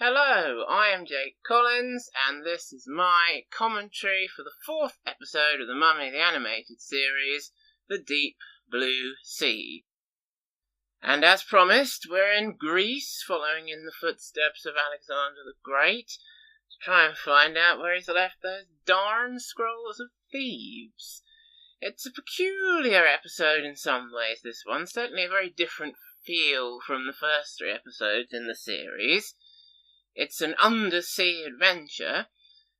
Hello, I am Jake Collins, and this is my commentary for the fourth episode of the Mummy the Animated series, The Deep Blue Sea. And as promised, we're in Greece, following in the footsteps of Alexander the Great, to try and find out where he's left those darn scrolls of Thebes. It's a peculiar episode in some ways, this one, certainly a very different feel from the first three episodes in the series. It's an undersea adventure,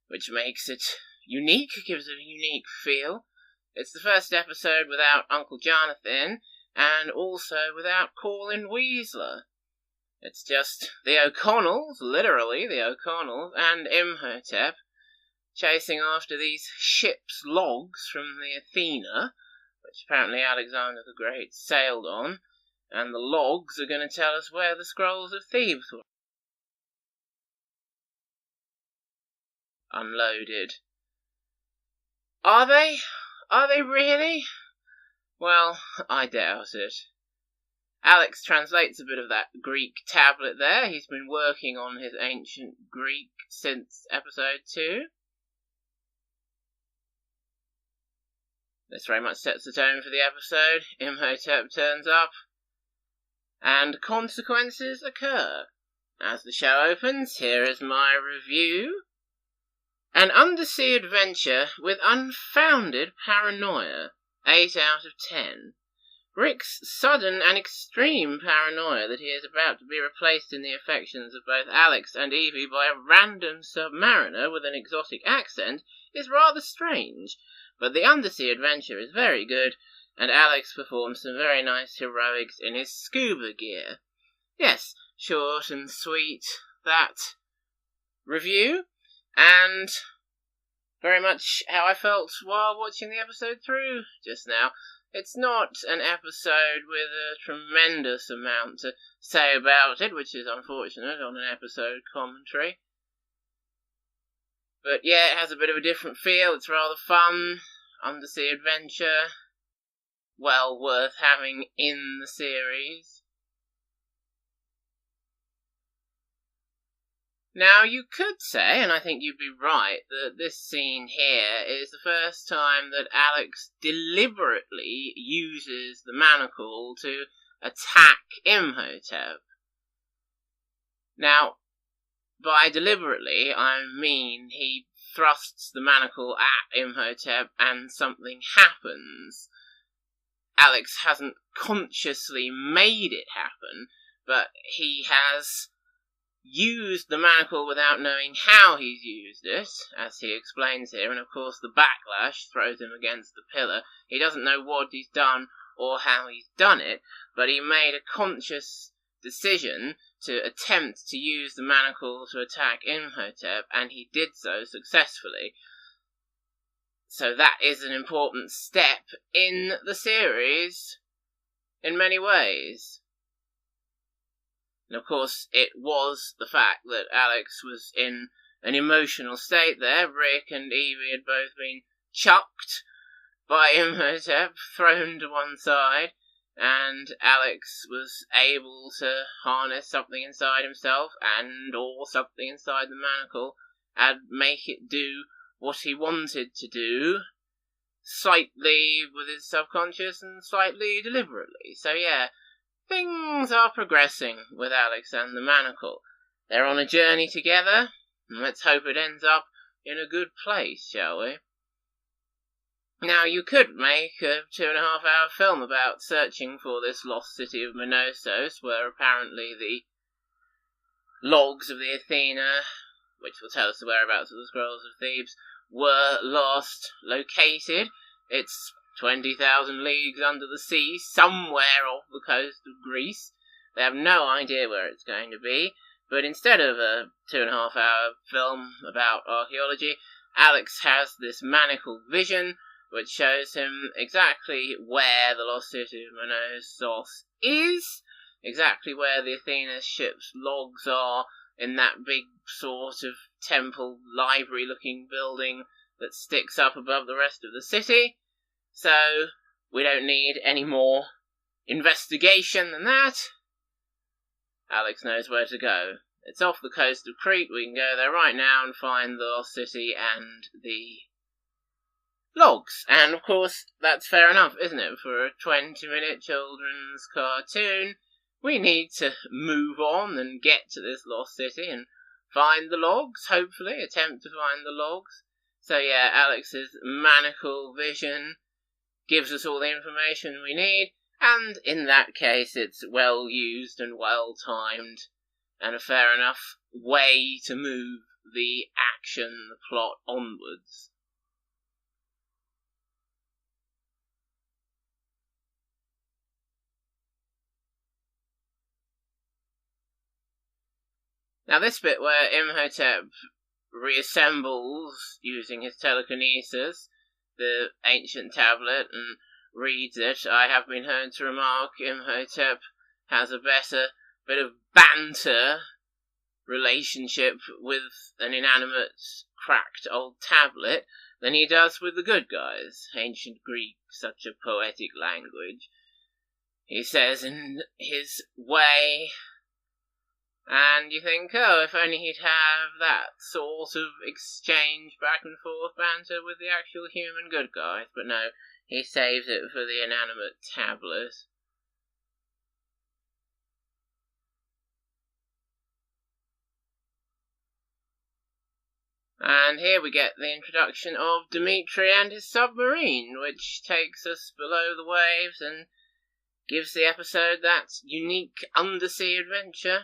which makes it unique, gives it a unique feel. It's the first episode without Uncle Jonathan, and also without Colin Weasler. It's just the O'Connells, literally the O'Connells, and Imhotep, chasing after these ship's logs from the Athena, which apparently Alexander the Great sailed on, and the logs are going to tell us where the scrolls of Thebes were unloaded. Are they? Are they really? Well, I doubt it. Alex translates a bit of that Greek tablet there. He's been working on his ancient Greek since episode 2. This very much sets the tone for the episode. Imhotep turns up, and consequences occur. As the show opens, here is my review. An undersea adventure with unfounded paranoia. 8 out of 10. Rick's sudden and extreme paranoia that he is about to be replaced in the affections of both Alex and Evy by a random submariner with an exotic accent is rather strange, but the undersea adventure is very good, and Alex performs some very nice heroics in his SCUBA gear. Yes, short and sweet, that review. And very much how I felt while watching the episode through just now. It's not an episode with a tremendous amount to say about it, which is unfortunate on an episode commentary. But yeah, it has a bit of a different feel. It's rather fun. Undersea adventure. Well worth having in the series. Now, you could say, and I think you'd be right, that this scene here is the first time that Alex deliberately uses the manacle to attack Imhotep. Now, by deliberately, I mean he thrusts the manacle at Imhotep and something happens. Alex hasn't consciously made it happen, but he has used the manacle without knowing how he's used it, as he explains here, and of course the backlash throws him against the pillar. He doesn't know what he's done or how he's done it, but he made a conscious decision to attempt to use the manacle to attack Imhotep, and he did so successfully. So that is an important step in the series, in many ways. And of course, it was the fact that Alex was in an emotional state there. Rick and Evy had both been chucked by Imhotep, thrown to one side, and Alex was able to harness something inside himself or something inside the manacle and make it do what he wanted to do, slightly with his subconscious and slightly deliberately. So yeah, things are progressing with Alex and the manacle. They're on a journey together, and let's hope it ends up in a good place, shall we? Now, you could make a 2.5-hour film about searching for this lost city of Monossos, where apparently the logs of the Athena, which will tell us the whereabouts of the scrolls of Thebes, were last located. It's 20,000 leagues under the sea, somewhere off the coast of Greece. They have no idea where it's going to be, but instead of a 2.5-hour film about archaeology, Alex has this manacle vision, which shows him exactly where the lost city of Monossos is, exactly where the Athena ship's logs are, in that big sort of temple library-looking building that sticks up above the rest of the city. So, we don't need any more investigation than that. Alex knows where to go. It's off the coast of Crete. We can go there right now and find the lost city and the logs. And of course, that's fair enough, isn't it? For a 20-minute children's cartoon, we need to move on and get to this lost city and find the logs, hopefully, attempt to find the logs. So yeah, Alex's manacle vision gives us all the information we need, and in that case it's well used and well timed, and a fair enough way to move the action, the plot onwards. Now this bit where Imhotep reassembles, using his telekinesis, the ancient tablet and reads it, I have been heard to remark Imhotep has a better bit of banter relationship with an inanimate, cracked old tablet than he does with the good guys. Ancient Greek, such a poetic language. He says in his way, and you think, oh, if only he'd have that sort of exchange back and forth banter with the actual human good guys. But no, he saves it for the inanimate tablet. And here we get the introduction of Dimitri and his submarine, which takes us below the waves and gives the episode that unique undersea adventure.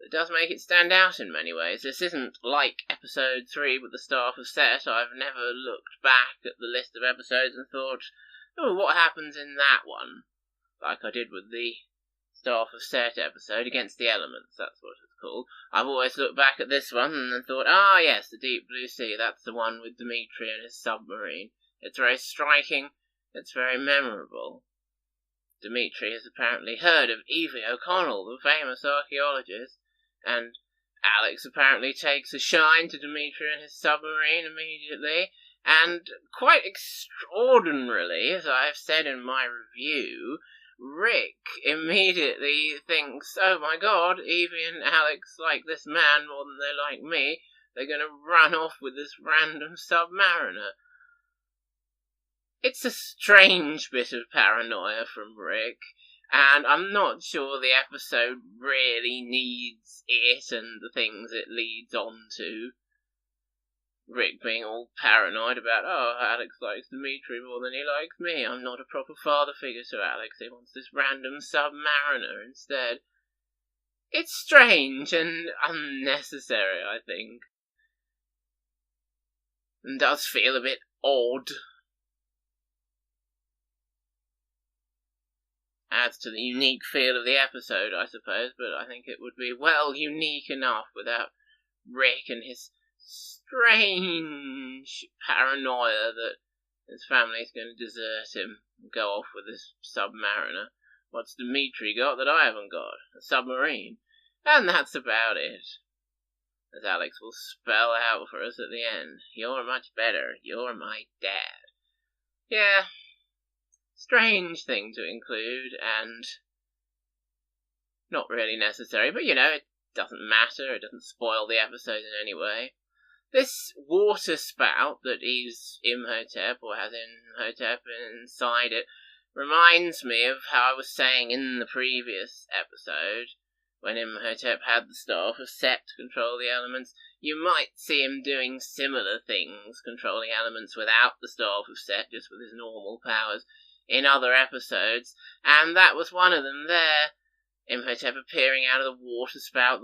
It does make it stand out in many ways. This isn't like episode 3 with the Staff of Set. I've never looked back at the list of episodes and thought, oh, what happens in that one? Like I did with the Staff of Set episode, Against the Elements, that's what it's called. I've always looked back at this one and thought, yes, the Deep Blue Sea, that's the one with Dimitri and his submarine. It's very striking, it's very memorable. Dimitri has apparently heard of Evy O'Connell, the famous archaeologist, and Alex apparently takes a shine to Dimitri and his submarine immediately, and quite extraordinarily, as I have said in my review, Rick immediately thinks, oh my god, Evie and Alex like this man more than they like me, they're going to run off with this random submariner. It's a strange bit of paranoia from Rick, and I'm not sure the episode really needs it and the things it leads on to. Rick being all paranoid about, Alex likes Dimitri more than he likes me. I'm not a proper father figure to Alex. He wants this random submariner instead. It's strange and unnecessary, I think. And does feel a bit odd. Adds to the unique feel of the episode, I suppose, but I think it would be well unique enough without Rick and his strange paranoia that his family's going to desert him and go off with this submariner. What's Dimitri got that I haven't got? A submarine. And that's about it. As Alex will spell out for us at the end. You're much better. You're my dad. Yeah. Strange thing to include, and not really necessary, but it doesn't matter, it doesn't spoil the episode in any way. This water spout that is Imhotep, or has Imhotep inside it, reminds me of how I was saying in the previous episode, when Imhotep had the Staff of Set to control the elements. You might see him doing similar things, controlling elements without the Staff of Set, just with his normal powers, in other episodes, and that was one of them there. Imhotep appearing out of the water spout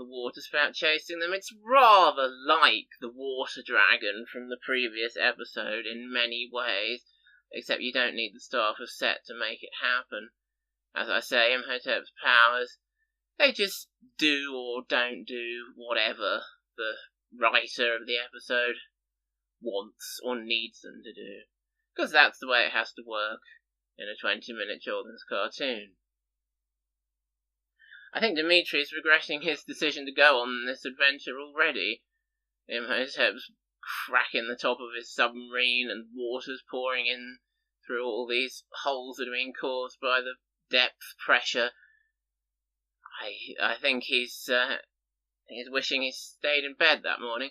chasing them. It's rather like the water dragon from the previous episode in many ways, except you don't need the Staff of Set to make it happen. As I say, Imhotep's powers, they just do or don't do whatever the writer of the episode wants or needs them to do, because that's the way it has to work in a 20-minute children's cartoon. I think Dimitri's regretting his decision to go on this adventure already. Imhotep's cracking the top of his submarine and water's pouring in through all these holes that are being caused by the depth pressure. I think he's He's wishing he stayed in bed that morning.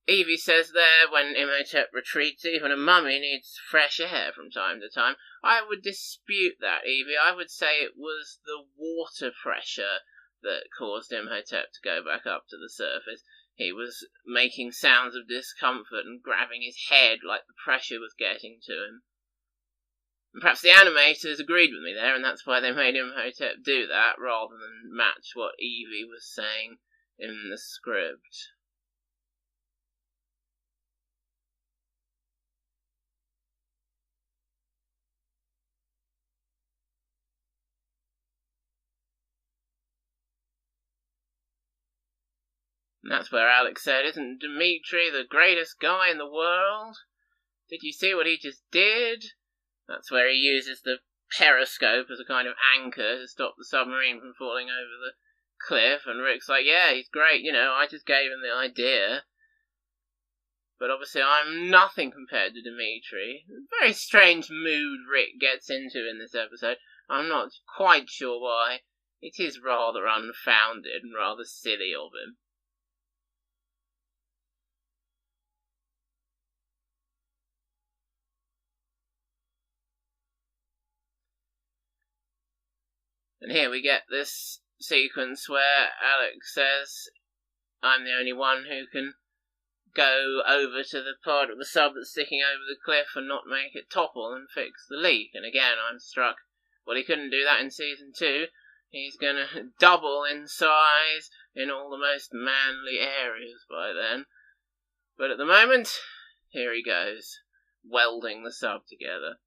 Evie says there, when Imhotep retreats, even a mummy needs fresh air from time to time. I would dispute that, Evie. I would say it was the water pressure that caused Imhotep to go back up to the surface. He was making sounds of discomfort and grabbing his head like the pressure was getting to him. And perhaps the animators agreed with me there, and that's why they made Imhotep do that, rather than match what Evie was saying in the script. And that's where Alex said, "Isn't Dimitri the greatest guy in the world? Did you see what he just did?" That's where he uses the periscope as a kind of anchor to stop the submarine from falling over the cliff, and Rick's like, "Yeah, he's great, I just gave him the idea." But obviously I'm nothing compared to Dimitri. Very strange mood Rick gets into in this episode. I'm not quite sure why. It is rather unfounded and rather silly of him. And here we get this sequence where Alex says, "I'm the only one who can go over to the part of the sub that's sticking over the cliff and not make it topple and fix the leak." And again, I'm struck, well, he couldn't do that in season 2. He's going to double in size in all the most manly areas by then. But at the moment, here he goes, welding the sub together.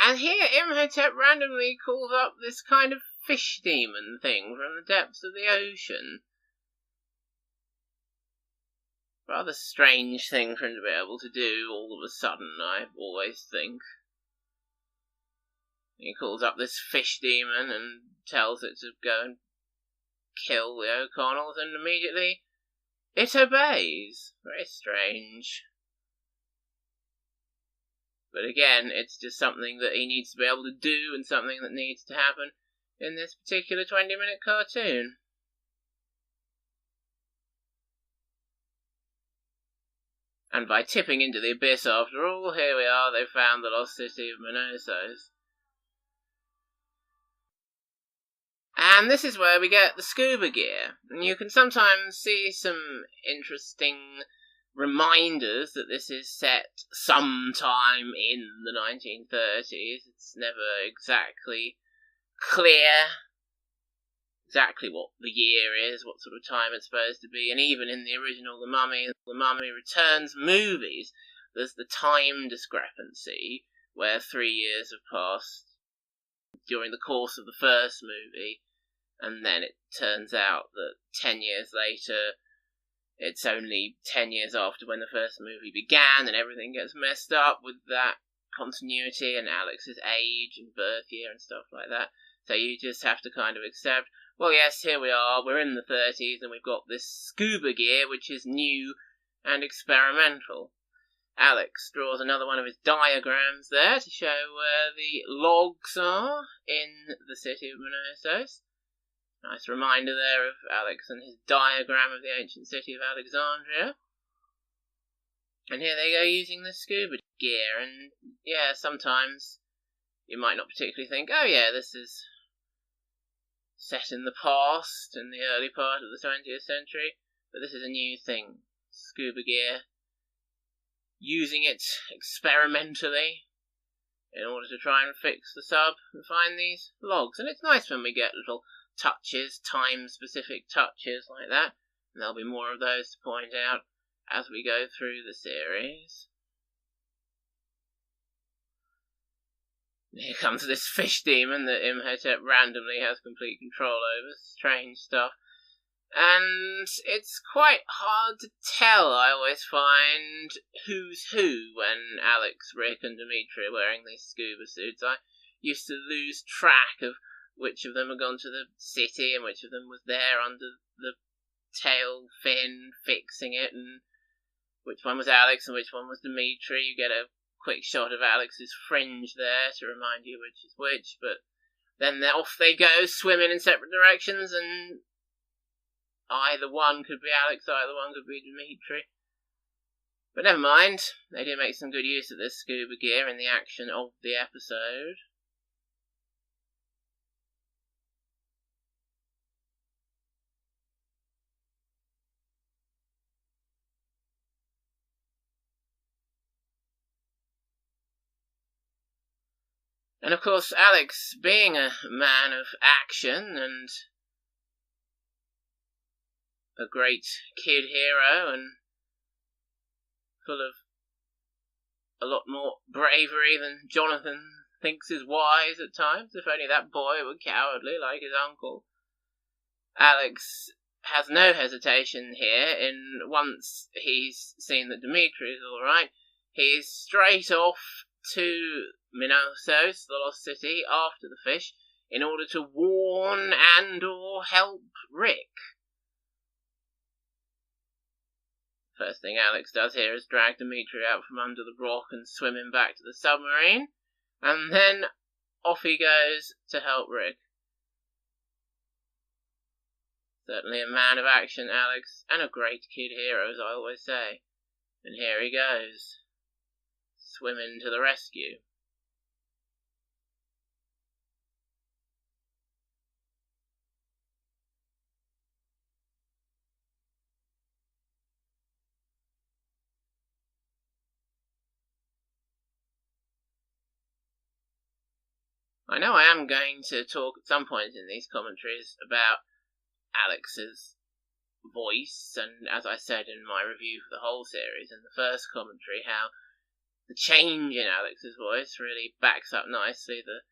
And here Imhotep randomly calls up this kind of fish demon thing from the depths of the ocean. Rather strange thing for him to be able to do all of a sudden, I always think. He calls up this fish demon and tells it to go and kill the O'Connells, and immediately it obeys. Very strange. But again, it's just something that he needs to be able to do and something that needs to happen in this particular 20-minute cartoon. And by tipping into the abyss after all, here we are, they've found the lost city of Monosos. And this is where we get the scuba gear. And you can sometimes see some interesting reminders that this is set sometime in the 1930s. It's never exactly clear exactly what the year is, what sort of time it's supposed to be, and even in the original The Mummy Returns movies, there's the time discrepancy where 3 years have passed during the course of the first movie, and then it turns out that 10 years later it's only 10 years after when the first movie began, and everything gets messed up with that continuity and Alex's age and birth year and stuff like that. So you just have to kind of accept, well, yes, here we are, we're in the 30s, and we've got this scuba gear, which is new and experimental. Alex draws another one of his diagrams there to show where the logs are in the city of Monosos. Nice reminder there of Alex and his diagram of the ancient city of Alexandria. And here they go using the scuba gear, and yeah, sometimes you might not particularly think, oh yeah, this is set in the past, in the early part of the 20th century, but this is a new thing. Scuba gear, using it experimentally in order to try and fix the sub and find these logs. And it's nice when we get little touches, time-specific touches like that, and there'll be more of those to point out as we go through the series. Here comes this fish demon that Imhotep randomly has complete control over. Strange stuff. And it's quite hard to tell, I always find, who's who when Alex, Rick and Dimitri are wearing these scuba suits. I used to lose track of which of them had gone to the city and which of them was there under the tail fin, fixing it, and which one was Alex and which one was Dimitri. You get a quick shot of Alex's fringe there to remind you which is which, but then off they go, swimming in separate directions, and either one could be Alex, either one could be Dimitri. But never mind, they do make some good use of this scuba gear in the action of the episode. And of course, Alex, being a man of action and a great kid hero and full of a lot more bravery than Jonathan thinks is wise at times, if only that boy were cowardly like his uncle, Alex has no hesitation here in, once he's seen that Dimitri is alright, he's straight off to Minosos, the lost city, after the fish, in order to warn and or help Rick. First thing Alex does here is drag Dimitri out from under the rock and swim him back to the submarine, and then off he goes to help Rick. Certainly a man of action, Alex, and a great kid hero, as I always say. And here he goes, swimming to the rescue. I know I am going to talk at some point in these commentaries about Alex's voice, and as I said in my review for the whole series in the first commentary, how the change in Alex's voice really backs up nicely the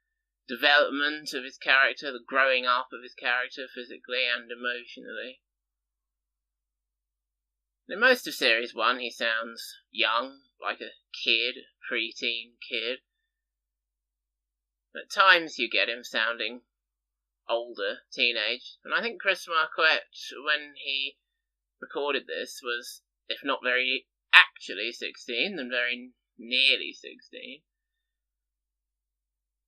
development of his character, the growing up of his character physically and emotionally. In most of Series 1 he sounds young, like a kid, a pre-teen kid. At times you get him sounding older, teenage, and I think Chris Marquette, when he recorded this, was, if not very actually 16, then very nearly 16.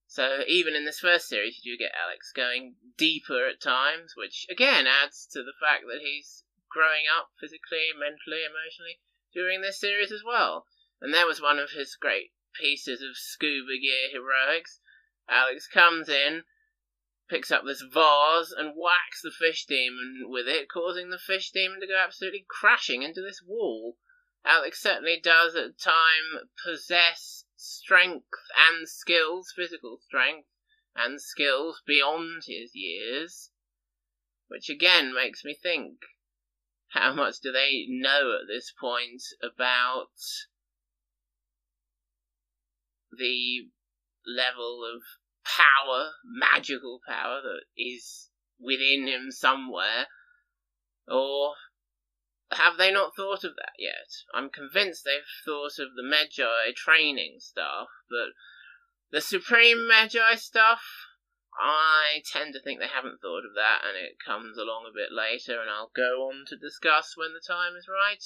So even in this first series you do get Alex going deeper at times, which again adds to the fact that he's growing up physically, mentally, emotionally during this series as well. And there was one of his great pieces of scuba gear heroics. Alex comes in, picks up this vase and whacks the fish demon with it, causing the fish demon to go absolutely crashing into this wall. Alex certainly does at times possess strength and skills, physical strength and skills beyond his years, which again makes me think, how much do they know at this point about the level of power, magical power, that is within him somewhere? Or have they not thought of that yet? I'm convinced they've thought of the Magi training stuff, but the Supreme Magi stuff, I tend to think they haven't thought of that, and it comes along a bit later, and I'll go on to discuss when the time is right.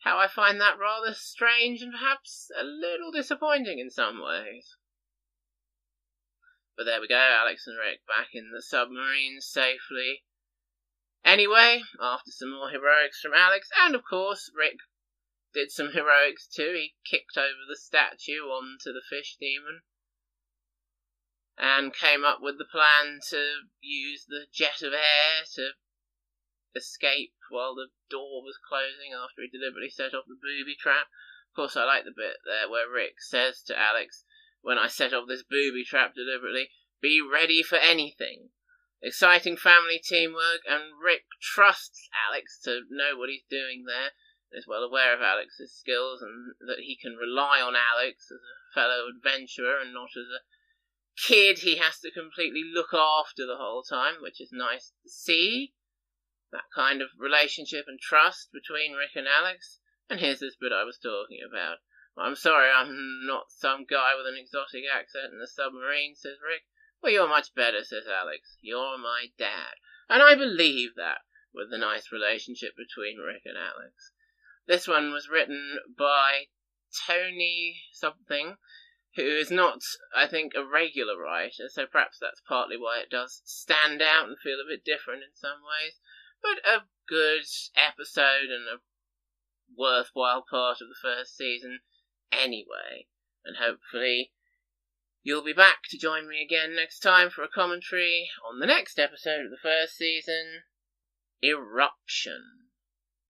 How I find that rather strange and perhaps a little disappointing in some ways. But there we go, Alex and Rick back in the submarine safely. Anyway, after some more heroics from Alex, and of course Rick did some heroics too. He kicked over the statue onto the fish demon and came up with the plan to use the jet of air to escape while the door was closing after he deliberately set off the booby trap. Of course, I like the bit there where Rick says to Alex, "When I set off this booby trap deliberately, be ready for anything." Exciting family teamwork, and Rick trusts Alex to know what he's doing there, and is well aware of Alex's skills, and that he can rely on Alex as a fellow adventurer and not as a kid he has to completely look after the whole time, which is nice to see. That kind of relationship and trust between Rick and Alex. And here's this bit I was talking about. "I'm sorry I'm not some guy with an exotic accent in the submarine," says Rick. "Well, you're much better," says Alex. "You're my dad." And I believe that, with the nice relationship between Rick and Alex. This one was written by Tony something, who is not, I think, a regular writer, so perhaps that's partly why it does stand out and feel a bit different in some ways. But a good episode and a worthwhile part of the first season anyway. And hopefully you'll be back to join me again next time for a commentary on the next episode of the first season, Eruption.